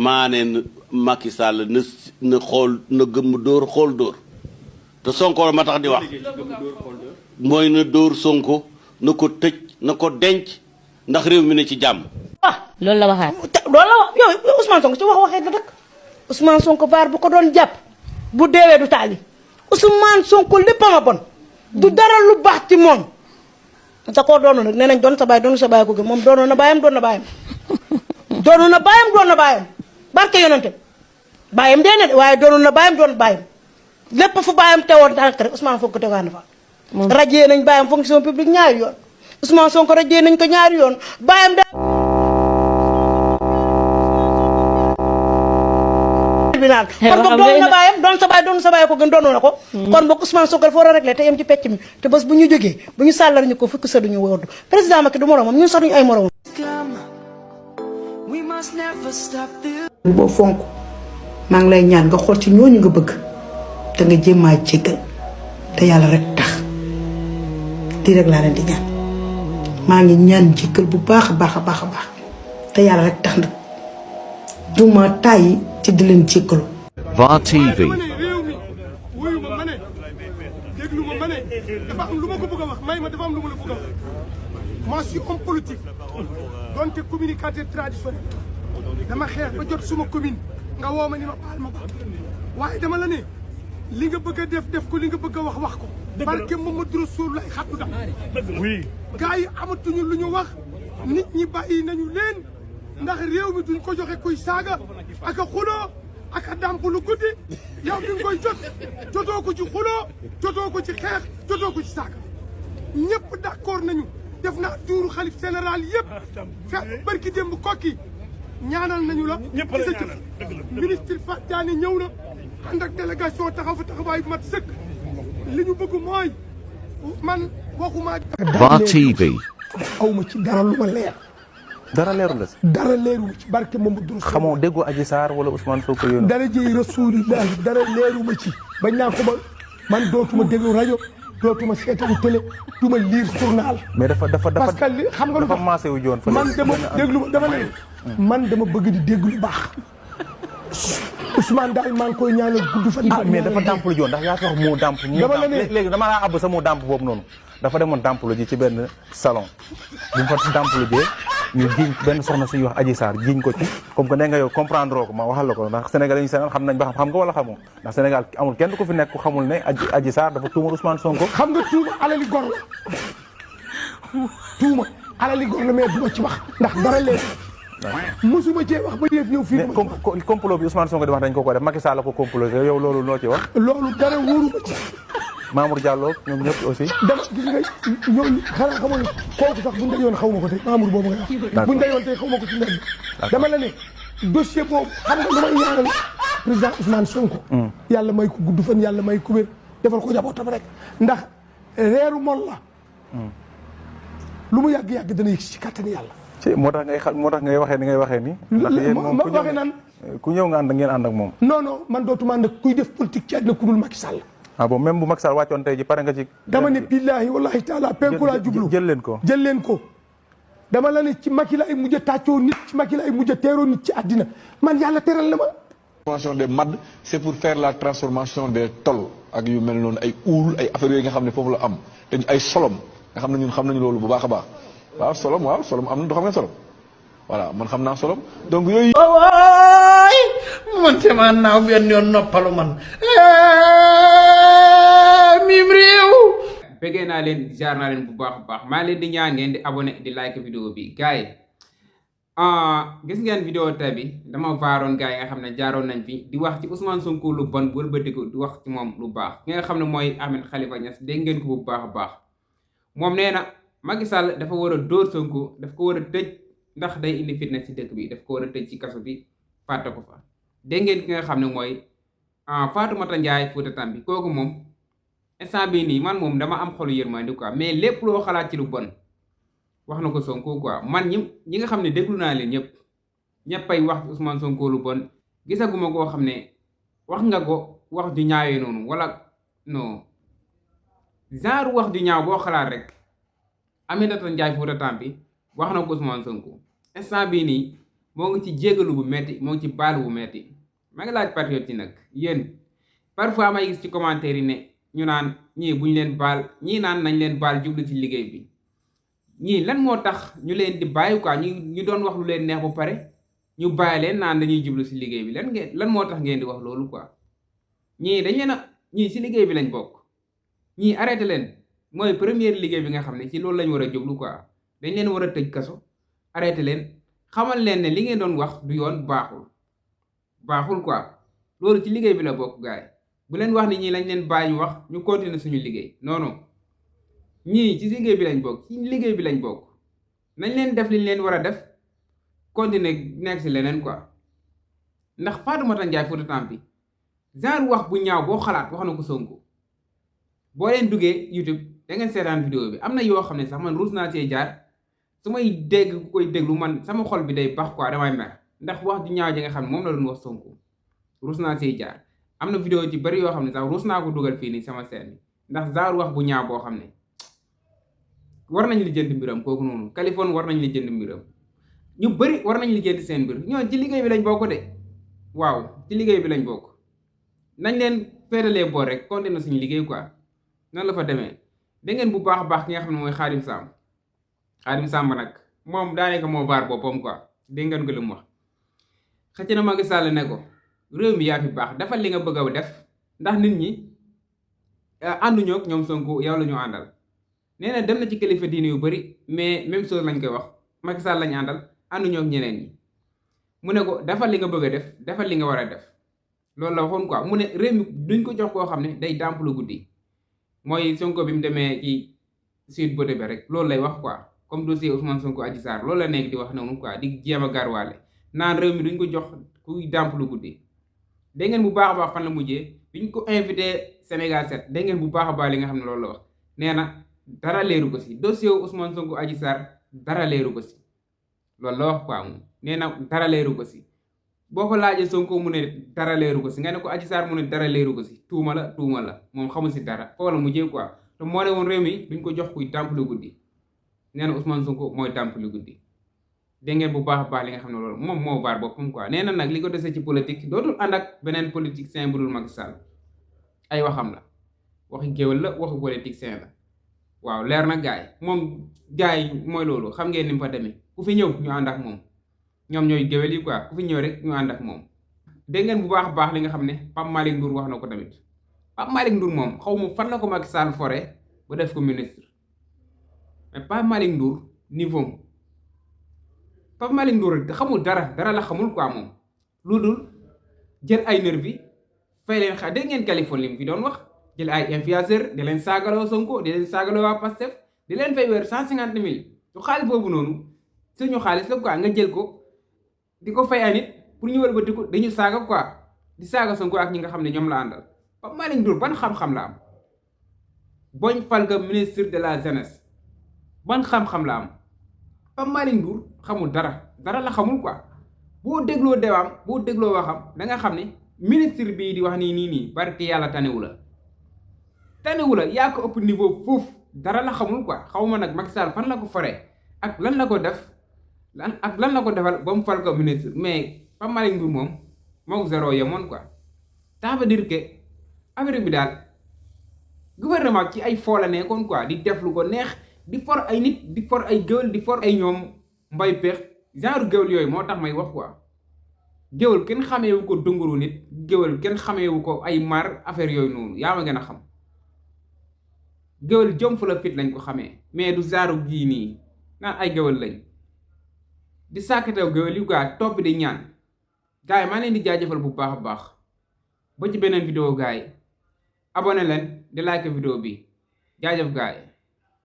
maa ne Macky Sall na xool na gëmm dóor xool dóor te Sonko ma tax di wax mooy na dóor Sonko na ko tëj na ko denc ndax réew mi ne ci jàmm. loolu la waxaat. loolu la wax yow Ousmane Sonko ci waxee na rek Ousmane Sonko vaar bu ko doon jàpp bu deewee du taali Ousmane Sonko lépp a bon du dara lu baax ci moom da koo doonu nag nee nañ doon sa baay doonu sa baay ko gën moom doonoon na baayam doon na baayam doonoon na baayam doon na baayam barke yonente baayam dee na waaye doonoon na baayam doon baayam lépp fu baayam teewoon tànk rek Ousmane Sonko tegaan na fa rajee nañ baayam fonction publique ñaari yoon Ousmane Sonko rajee nañ ko ñaari yoon baayam da tribunal kon boog doon na baayam doon sa baay doon sa baay ko gën doonu na ko kon boog Ousmane Sonko dafa war a réglé te yem ci pecc mi te bés bu ñu jógee bu ñu sàllar ñu ko fukk sa duñu wóordu président Macky du moromam ñun sax duñu ay moromam boo fonk maa ngi lay ñaan nga xool ci ñooñu nga bëgg te nga jéemaa jéggal te yàlla rek tax lii rek laa leen di ñaan maa ngi ñaan jéggal bu baax a baax a baax a baax te yàlla rek tax nag duma tàyyi ci di leen jéggalu. VAR TV. dafa am lu ma ko bëgg a wax may ma dafa am lu ma la bëgg a wax moi je suis homme politique donte communicateur traditionnel dama xeex ba jot suma commune nga woo ma ni ma baal ma ba waaye dama la ne li nga bëgg a def ko li nga bëgg a wax ko barke Mamadou Rasoul lay xattu dam oui gars yi amatuñu lu ñu wax nit ñi bàyyi nañu leen ndax réew mi duñ ko joxe kuy saaga ak a xuloo ak a dàmp lu guddi yow bi nga koy jotoo ko ci xuloo jotoo ko ci xeex jotoo ko ci saaga ñëpp d'accord nañu def naa tuuru xalif général yëpp fekk barki démb kokki ñaanal nañu la gisa jëf ministre Fatiani ñëw na ànd ak délégation taxaw fa taxawaay mat sëkk li ñu bëgg mooy man waxuma VAR TV. awma ci dara lu ma leer dara leeru la si. dara leeru ci barke Mamadou Rasoul xamoo déggoo Adji Sarr wala Ousmane Sonko yónni. dara jëy Rasulillahi dara leeru ma ci bañ naa ko ba man dootuma déglu rajo dootuma seetaan télé duma lire journal mais dafa parce que li xam nga lu dafa maasé wu joon fa man dama déglu dama ne man dama bëgg di déglu baax Ousmane daal maa ngi koy ñaanal gudd fan. mais dafa dàmplu joon ndax yaa tax moo dàmp. dama la ne léegi dama laa àbb sa moo dàmp boobu noonu dafa demoon dàmplu ji ci benn salon bu mu fa dàmplu jee ñu jiñ benn soxna suñuy wax Adji Sarr jiñ ko ci comme que ne nga yow comprendre ko ma waxal la ko ndax Sénégal yi ñu Sénégal xam nañ ba xam nga wala xamoo ndax Sénégal amul kenn ku fi nekk ku xamul ne Adji Sarr dafa tuuma Ousmane Sonko. xam nga tuuma alali gor la tuuma alali gor la mais du ma ci wax ndax dara leen mosuma cee wax ba yëf ñëw fii. mais complot bi Ousmane Sonko di wax dañ ko def Macky Sall la ko complot yow loolu noo ci wax. loolu dara wóoru ma ci. Mamour Diallo ñoom ñëpp aussi. dama gis nga ñooñu xanaa xamoon kooku sax buñ dajoon xaw ma ko tey Mamour boobu nga wax. buñ dajoon tey xaw ma ko ci mbedd. dama la ne dossier boobu xam nga lu may ñaanal président Ousmane Sonko. yàlla may ko gudd fan yàlla may ko wér defal ko jabootam rek ndax reeru mol la. lu mu yàgg-yàgg dana yëg ci kattani yàlla. moo tax ngay waxee ni ngay waxee ni. ndax yéen moom ku ñëw nga ànd ngeen ànd ak moom. non non man dootuma ànd ak kuy def politique ci àddina ku dul Macky Sall. ah bon même bu Macky Sall wàccoon tey ji pare nga ci. dama ne billahi wallahi taala penku laa jublu jël leen ko jël leen ko. dama la ne ci Macky laay mujj a tàccoo nit ci Macky laay mujj a teeroo nit ci àddina man yàlla teral na ma. transformation des MAD c'est pour faire la transformation des tol ak yu mel noonu ay uul ay affaires yooyu nga xam ne foofu la am te ay solom nga xam ne ñun xam nañu loolu bu baax a baax waaw solom am na du xam nga solom voilà man xam naa solom donc yooyu. waay man sama naaw benn yoon noppalu man mim réew. bëggee naa leen jaar naa leen bu baax a baax maa leen di ñaan ngeen di abonné di like vidéo bi gars yi gis ngeen vidéo tey bi dama vaaroon gars yi nga xam ne jaaroon nañ fi di wax ci Ousmane Sonko lu bon wëlbatiku di wax ci moom lu baax ki nga xam ne mooy Ahmed Khalifa Niass dégg ngeen ko bu baax a baax moom nee na Macky Sall dafa war a dóor Sonko daf ko war a tëj ndax day indi fitna ci dëkk bi daf ko war a tëj ci kaso bi fàtte ko fa dégg ngeen ki nga xam ne mooy Fatoumata Ndiaye Fouta Tampi kooku moom instant bii nii man moom dama am xolu yërmande quoi mais lépp loo xalaat ci lu bon wax na ko Sonko quoi man ñi nga xam ne déglu naa leen ñëppay wax ci Ousmane Sonko lu bon gisaguma koo xam ne wax nga ko wax ju ñaawee noonu wala non genre wax ju ñaaw boo xalaat rek Aminata Ndiaye Fouta Tampi wax na ko Ousmane Sonko instant bii nii moo ngi ci jégalu bu metti moo ngi ci baalu bu metti maa ngi laaj patriote yi nag yéen parfois may gis ci commentaire yi ne ñu naan ñii buñ leen baal ñii naan nañ leen baal jublu ci liggéey bi ñii lan moo tax ñu leen di bàyyi quoi ñu doon wax lu leen neex ba pare ñu bàyyi leen naan dañuy jublu ci liggéey bi lan moo tax ngeen di wax loolu quoi ñii dañ leen ñii ci liggéey bi lañ bokk ñii arrêté leen mooy première liggéey bi nga xam ne ci loolu lañ war a jublu quoi dañ leen war a tëj kaso arrêté leen xamal leen ne li ngeen doon wax du yoon baaxul quoi loolu ci liggéey bi la bokk gaay bu leen wax ni ñii lañ leen bàyyi ñu wax ñu continuer suñu liggéey non ñii ci liggéey bi lañ bokk nañ leen def liñ leen war a def continuer nekk ci leneen quoi ndax Fatoumata Ndiaye Fouta Tampi genre wax bu ñaaw boo xalaat wax na ko Sonko boo leen duggee YouTube da ngeen seetaan vidéo bi am na yoo xam ne sax man ruus naa see jaar su may dégg ku koy déglu man sama xol bi day bax quoi damay mer ndax wax ju ñaaw ji nga xam ne moom la doon wax Sonko ruus naa see jaar am na vidéo ci bari yoo xam ne sax ruus naa ko dugal fii nii sama seen ndax genre wax bu ñaaw boo xam ne war nañ li jënd mbiram kooku noonu Californie war nañ li jënd mbiram ñu bari war nañ li jënd seen mbir ñoo ci liggéey bi lañ bokk de waaw ci liggéey bi lañ bokk nañ leen féetalee boor rek continuer suñu liggéey quoi noonu la fa demee da ngeen bu baax a baax ki nga xam ne mooy Xaadim Samb nag moom daanaka moo vaar boppam quoi dégg ngeen ko li mu wax xëcc na Macky Sall ne ko réew mi yaa fi baax defal li nga bëgg a def ndax nit ñi ànduñoo ak ñoom Sonko yow la ñu àndal nee na dem na ci kilifa diine yu bari mais même chose lañ koy wax Macky Sall lañ àndal ànduñoo ak ñeneen ñi mu ne ko defal li nga bëgg a def defal li nga war a def loolu la waxoon quoi mu ne réew mi duñ ko jox koo xam ne day dàmp lu guddi mooy Sonko bi mu demee ci Sweet Beauté bi rek loolu lay wax quoi comme dossier Ousmane Sonko Adji Sarr loolu la nekk di wax noonu quoi di jéem a garwaale naan réew mi duñ ko jox kuy dàmp lu guddi dégg ngeen bu baax a baax fan la mujjee biñ ko invité Sénégal 7 dégg ngeen bu baax a baax li nga xam ne loolu la wax nee na dara leeru ko si dossier Ousmane Sonko Adji Sarr dara leeru ko si loolu la wax quoi moom nee na dara leeru ko si boo ko laajee Sonko mu ne dara leeru ko si nga ne ko Adji Sarr mu ne dara leeru ko si tuuma la moom xamul si dara foofu la mujjee quoi te moo ne woon réew mi duñ ko jox kuy dàmp lu guddi nee na Ousmane Sonko mooy dàmp lu guddi dégg ngeen bu baax a baax li nga xam ne loolu moom moo vaar boppam quoi nee na nag li ko dese ci politique dootul ànd ak beneen politicien bu dul Macky Sall ay waxam la waxi géwél la waxi politicien la waaw leer na gaay moom gaay mooy loolu xam ngeen ni mu fa demee ku fi ñëw ñu ànd ak moom ñoom ñooy géwél yi quoi ku fi ñëw rek ñu ànd ak moom dégg ngeen bu baax a baax li nga xam ne Pape Malick Ndour wax na ko tamit Pape Malick Ndour moom xaw ma fan la ko Macky Sall fore ba def ko ministre mais Pape Malick Ndour niveau Pape Malick Ndour xamul dara la xamul quoi moom lu dul jël ay nervi fay leen dégg ngeen Californie li mu fi doon wax jël ay influenceur di leen saagaloo Sonko di leen saagaloo waa Pastef di leen fay weer 150 000 su xaalis boobu noonu suñu xaalis la quoi nga jël ko di ko fay ay nit pour ñu wëlbati ko dañu saaga quoi di saaga Sonko ak ñi nga xam ne ñoom la àndal Pape Malick Ndour ban xam-xam la am boñ fal nga ministre de la jeunesse ban xam-xam la am Pape Malick Ndour xamul dara la xamul quoi boo dégloo dewaam boo dégloo waxam da nga xam ne ministre bii di wax nii barke yàlla tanewu la yaa ko ëpp niveau foofu dara la xamul quoi xaw ma nag Macky Sall fan la ko faree ak lan la ko def ak lan la ko defal ba mu fal ko ministre mais Pape Malick Ndour moom moo zéro yemoon quoi ça veut dire que affaire bi daal gouvernement ci ay foo la nekkoon quoi di def lu ko neex di for ay nit di for ay géwél di for ay ñoom mbay peex genre géwél yooyu moo tax may wax quoi géwél kenn xameewu ko dunguru nit géwél kenn xameewu ko ay mar affaire yooyu noonu yaa ma gën a xam géwél jom fu la fit lañ ko xamee mais du genre gii nii naan ay géwél lañ di sàkkatew géwél yu gaa topp di ñaan gars yi maa leen di jaajëfal bu baax a baax ba ci beneen vidéo gars yi abonné leen di like vidéo bi jaajëf gars yi